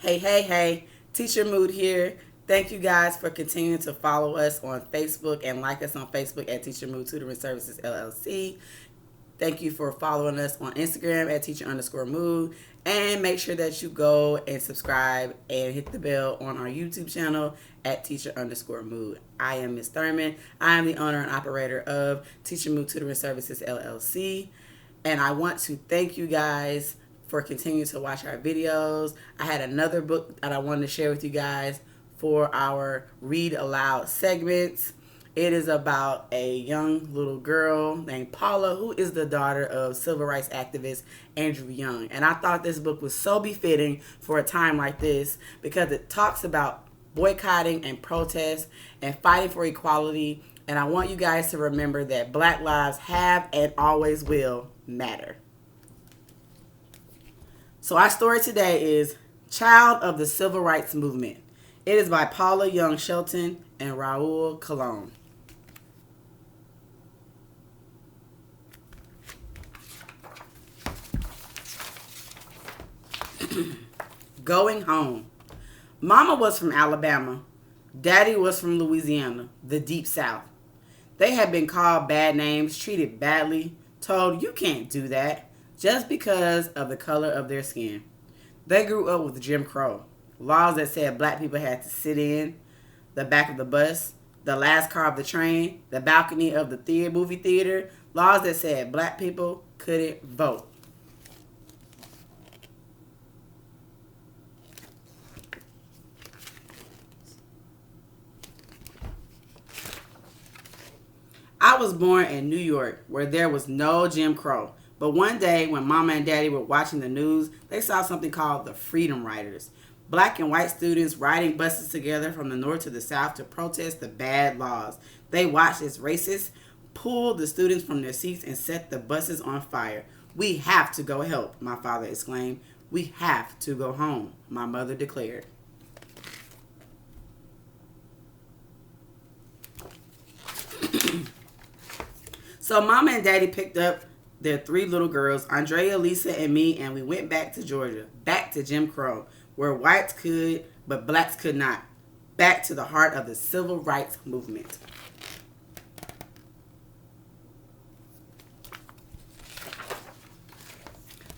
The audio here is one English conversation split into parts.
Hey, Teacher Mood here. Thank you guys for continuing to follow us on Facebook and like us on Facebook at Teacher Mood Tutoring Services LLC. Thank you for following us on Instagram at teacher_mood. And make sure that you go and subscribe and hit the bell on our YouTube channel at teacher_mood. I am Miss Thurman. I am the owner and operator of Teacher Mood Tutoring Services LLC. And I want to thank you guys for continuing to watch our videos. I had another book that I wanted to share with you guys for our Read Aloud segments. It is about a young little girl named Paula, who is the daughter of civil rights activist Andrew Young. And I thought this book was so befitting for a time like this because it talks about boycotting and protest and fighting for equality. And I want you guys to remember that Black lives have and always will matter. So our story today is Child of the Civil Rights Movement. It is by Paula Young Shelton and Raul Colon. Going home. Mama was from Alabama. Daddy was from Louisiana, the deep south. They had been called bad names, treated badly, told you can't do that, just because of the color of their skin. They grew up with Jim Crow, laws that said black people had to sit in the back of the bus, the last car of the train, the balcony of the movie theater, laws that said black people couldn't vote. I was born in New York, where there was no Jim Crow. But one day, when Mama and Daddy were watching the news, they saw something called the Freedom Riders. Black and white students riding buses together from the north to the south to protest the bad laws. They watched as racists pulled the students from their seats and set the buses on fire. "We have to go help," my father exclaimed. "We have to go home," my mother declared. So Mama and Daddy picked up their three little girls, Andrea, Lisa, and me, and we went back to Georgia, back to Jim Crow, where whites could, but blacks could not. Back to the heart of the civil rights movement.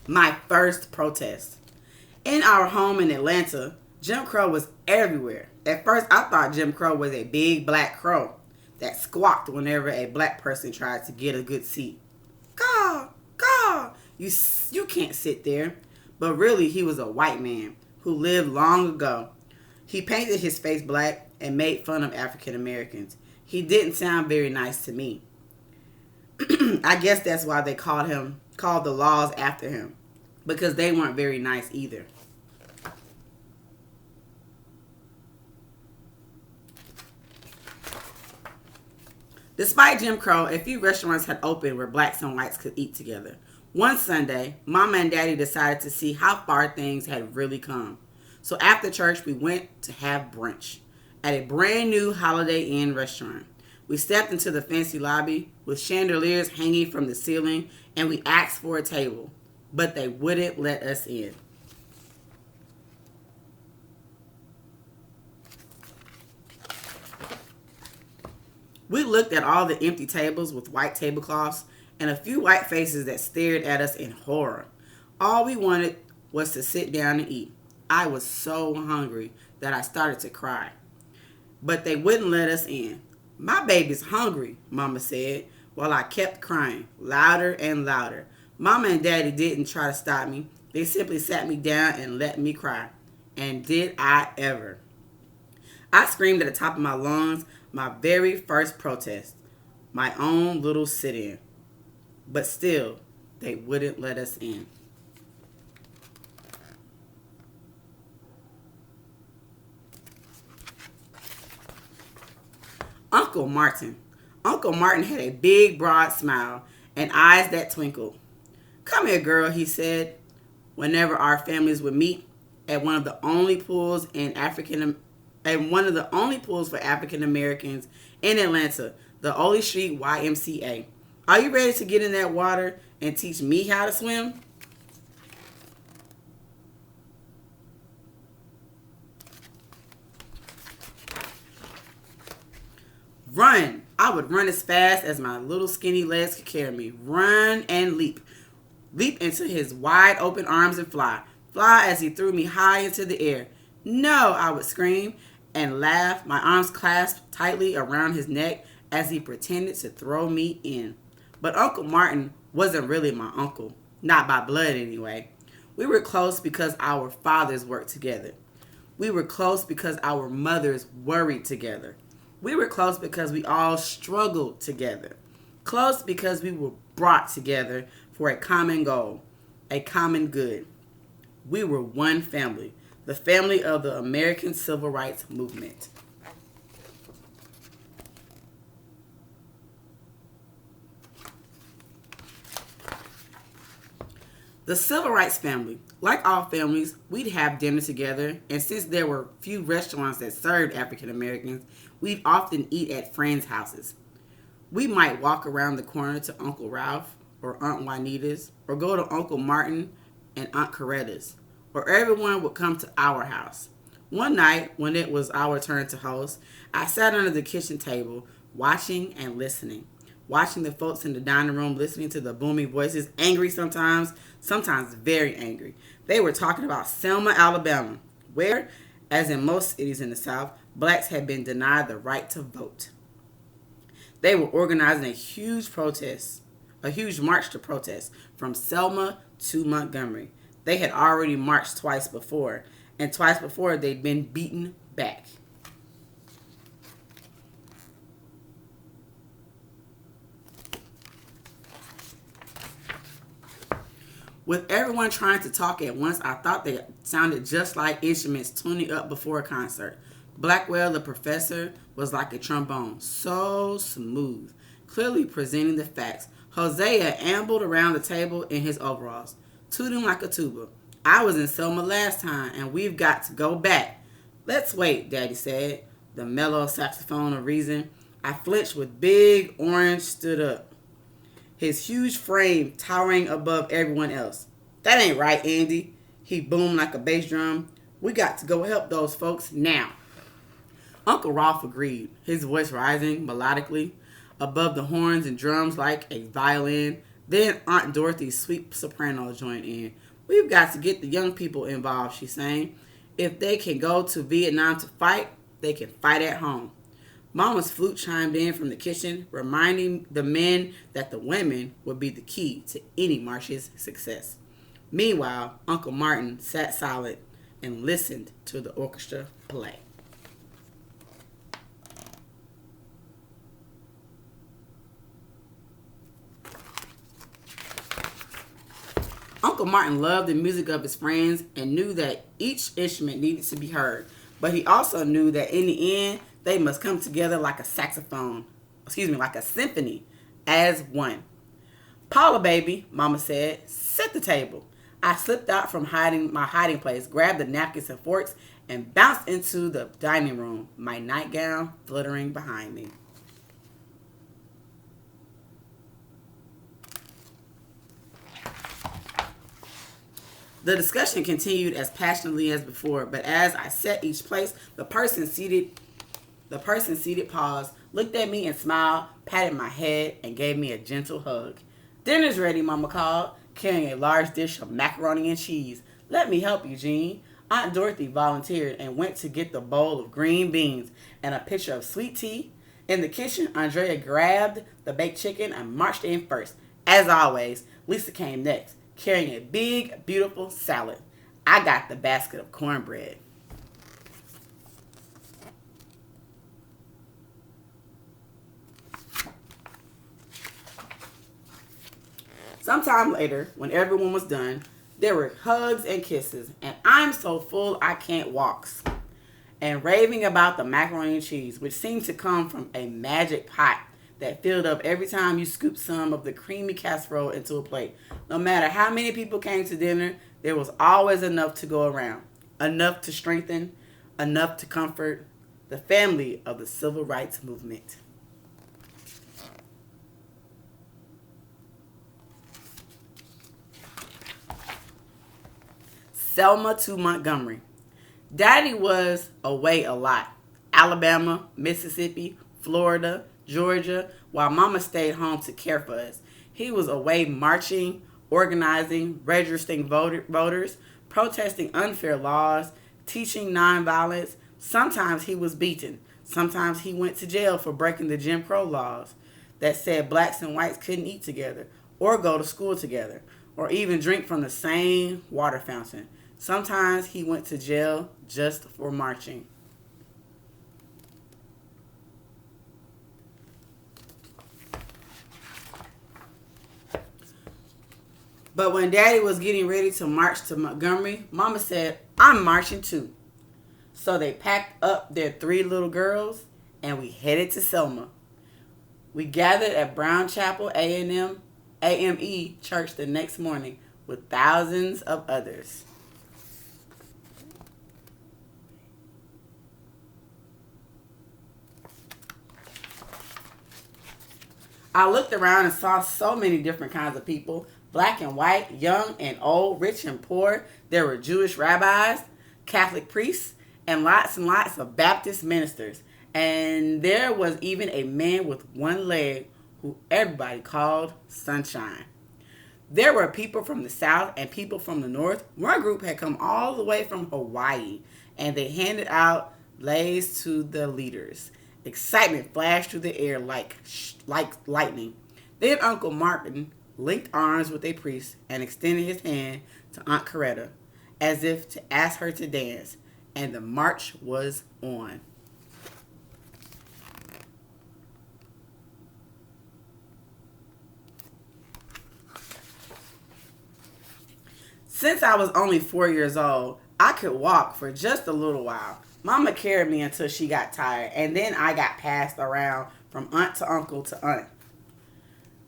My first protest. In our home in Atlanta, Jim Crow was everywhere. At first, I thought Jim Crow was a big black crow that squawked whenever a black person tried to get a good seat. Caw, caw, you can't sit there. But really, he was a white man who lived long ago. He painted his face black and made fun of African Americans. He didn't sound very nice to me. I guess that's why they called the laws after him, because they weren't very nice either. Despite Jim Crow, a few restaurants had opened where blacks and whites could eat together. One Sunday, Mama and Daddy decided to see how far things had really come. So after church, we went to have brunch at a brand new Holiday Inn restaurant. We stepped into the fancy lobby with chandeliers hanging from the ceiling, and we asked for a table, but they wouldn't let us in. We looked at all the empty tables with white tablecloths and a few white faces that stared at us in horror. All we wanted was to sit down and eat. I was so hungry that I started to cry. But they wouldn't let us in. "My baby's hungry," Mama said, while I kept crying, louder and louder. Mama and Daddy didn't try to stop me. They simply sat me down and let me cry. And did I ever. I screamed at the top of my lungs, my very first protest, my own little sit-in. But still, they wouldn't let us in. Uncle Martin. Uncle Martin had a big, broad smile and eyes that twinkled. "Come here, girl," he said, whenever our families would meet at one of the only pools for African Americans in Atlanta, the Ole Street YMCA. "Are you ready to get in that water and teach me how to swim?" Run! I would run as fast as my little skinny legs could carry me. Run and leap. Leap into his wide open arms and fly. Fly as he threw me high into the air. No, I would scream and laugh, my arms clasped tightly around his neck as he pretended to throw me in. But Uncle Martin wasn't really my uncle. Not by blood, anyway. We were close because our fathers worked together. We were close because our mothers worried together. We were close because we all struggled together. Close because we were brought together for a common goal, a common good. We were one family, the family of the American Civil Rights Movement. The Civil Rights family. Like all families, we'd have dinner together, and since there were few restaurants that served African Americans, we'd often eat at friends' houses. We might walk around the corner to Uncle Ralph or Aunt Juanita's, or go to Uncle Martin and Aunt Coretta's, or everyone would come to our house. One night, when it was our turn to host, I sat under the kitchen table, watching and listening. Watching the folks in the dining room, listening to the booming voices, angry sometimes very angry. They were talking about Selma, Alabama, where, as in most cities in the South, blacks had been denied the right to vote. They were organizing a huge march to protest from Selma to Montgomery. They had already marched twice before, and twice before they'd been beaten back. With everyone trying to talk at once, I thought they sounded just like instruments tuning up before a concert. Blackwell, the professor, was like a trombone, so smooth, clearly presenting the facts. Hosea ambled around the table in his overalls, tooting like a tuba. I was in Selma last time, and we've got to go back. Let's wait, Daddy said, the mellow saxophone of reason. I flinched with Big Orange stood up, his huge frame towering above everyone else. That ain't right, Andy. He boomed like a bass drum. We got to go help those folks now. Uncle Rolf agreed, his voice rising melodically above the horns and drums like a violin. Then Aunt Dorothy's sweet soprano joined in. We've got to get the young people involved, she sang. If they can go to Vietnam to fight, they can fight at home. Mama's flute chimed in from the kitchen, reminding the men that the women would be the key to any march's success. Meanwhile, Uncle Martin sat silent and listened to the orchestra play. Uncle Martin loved the music of his friends and knew that each instrument needed to be heard, but he also knew that in the end, they must come together like a symphony, as one. Paula, baby, Mama said, set the table. I slipped out from my hiding place, grabbed the napkins and forks, and bounced into the dining room, my nightgown fluttering behind me. The discussion continued as passionately as before, but as I set each place, the person seated paused, looked at me and smiled, patted my head, and gave me a gentle hug. Dinner's ready, Mama called, carrying a large dish of macaroni and cheese. Let me help you, Jean. Aunt Dorothy volunteered and went to get the bowl of green beans and a pitcher of sweet tea. In the kitchen, Andrea grabbed the baked chicken and marched in first. As always, Lisa came next, carrying a big, beautiful salad. I got the basket of cornbread. Sometime later, when everyone was done, there were hugs and kisses, and I'm so full I can't walk, and raving about the macaroni and cheese, which seemed to come from a magic pot that filled up every time you scooped some of the creamy casserole into a plate. No matter how many people came to dinner, there was always enough to go around, enough to strengthen, enough to comfort the family of the Civil Rights Movement. Selma to Montgomery. Daddy was away a lot. Alabama, Mississippi, Florida, Georgia, while Mama stayed home to care for us. He was away marching, organizing, registering voters, protesting unfair laws, teaching nonviolence. Sometimes he was beaten. Sometimes he went to jail for breaking the Jim Crow laws that said blacks and whites couldn't eat together or go to school together or even drink from the same water fountain. Sometimes he went to jail just for marching. But when Daddy was getting ready to march to Montgomery, Mama said, "I'm marching too." So they packed up their 3 little girls and we headed to Selma. We gathered at Brown Chapel AME church the next morning with thousands of others. I looked around and saw so many different kinds of people, black and white, young and old, rich and poor. There were Jewish rabbis, Catholic priests, and lots of Baptist ministers. And there was even a man with one leg who everybody called Sunshine. There were people from the South and people from the North. One group had come all the way from Hawaii, and they handed out leis to the leaders. Excitement flashed through the air like lightning. Then Uncle Martin linked arms with a priest and extended his hand to Aunt Coretta as if to ask her to dance, and the march was on. Since I was only 4 years old, I could walk for just a little while. Mama carried me until she got tired, and then I got passed around from aunt to uncle to aunt.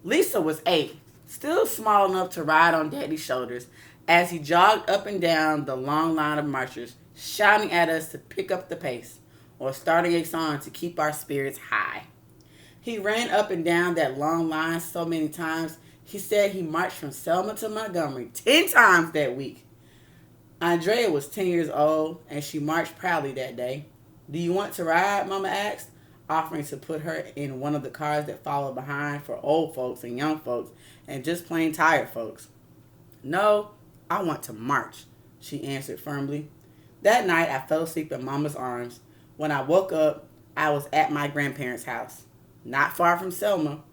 Lisa was 8, still small enough to ride on Daddy's shoulders as he jogged up and down the long line of marchers, shouting at us to pick up the pace or starting a song to keep our spirits high. He ran up and down that long line so many times, he said he marched from Selma to Montgomery 10 times that week. Andrea was 10 years old, and she marched proudly that day. "Do you want to ride?" Mama asked, offering to put her in one of the cars that followed behind for old folks and young folks and just plain tired folks. "No, I want to march," she answered firmly. That night, I fell asleep in Mama's arms. When I woke up, I was at my grandparents' house, not far from Selma.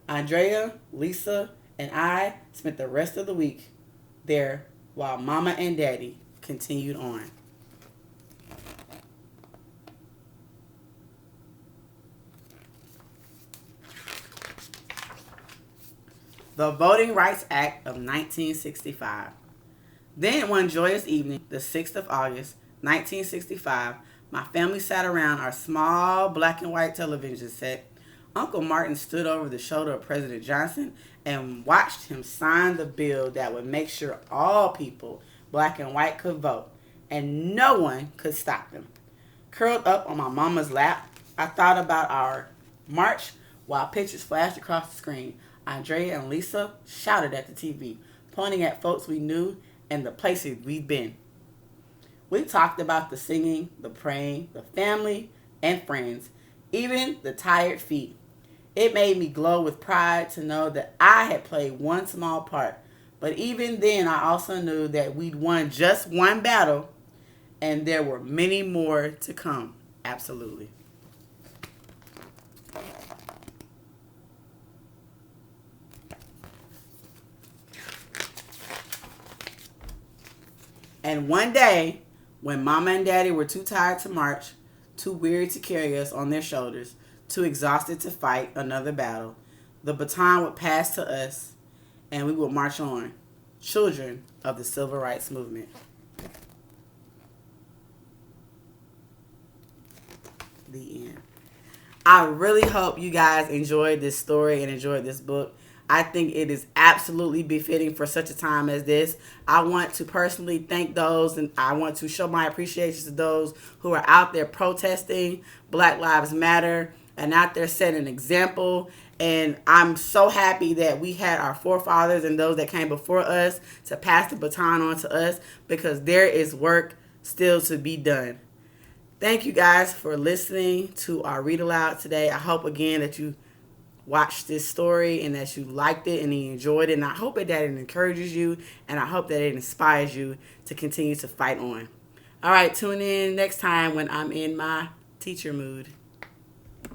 Andrea, Lisa, and I spent the rest of the week there while Mama and Daddy continued on. The Voting Rights Act of 1965. Then one joyous evening, the 6th of August, 1965, my family sat around our small black and white television set. Uncle Martin stood over the shoulder of President Johnson and watched him sign the bill that would make sure all people, black and white, could vote, and no one could stop them. Curled up on my mama's lap, I thought about our march while pictures flashed across the screen. Andrea and Lisa shouted at the TV, pointing at folks we knew and the places we'd been. We talked about the singing, the praying, the family, and friends, even the tired feet. It made me glow with pride to know that I had played one small part. But even then, I also knew that we'd won just one battle, and there were many more to come. Absolutely. And one day, when Mama and Daddy were too tired to march, too weary to carry us on their shoulders, too exhausted to fight another battle, the baton would pass to us, and we would march on, children of the Civil Rights Movement. The end. I really hope you guys enjoyed this story and enjoyed this book. I think it is absolutely befitting for such a time as this. I want to personally thank those, and I want to show my appreciation to those who are out there protesting Black Lives Matter and out there setting an example. And I'm so happy that we had our forefathers and those that came before us to pass the baton on to us, because there is work still to be done. Thank you guys for listening to our read aloud today. I hope again that you watched this story and that you liked it and you enjoyed it. And I hope that it encourages you, and I hope that it inspires you to continue to fight on. All right, tune in next time when I'm in my teacher mood.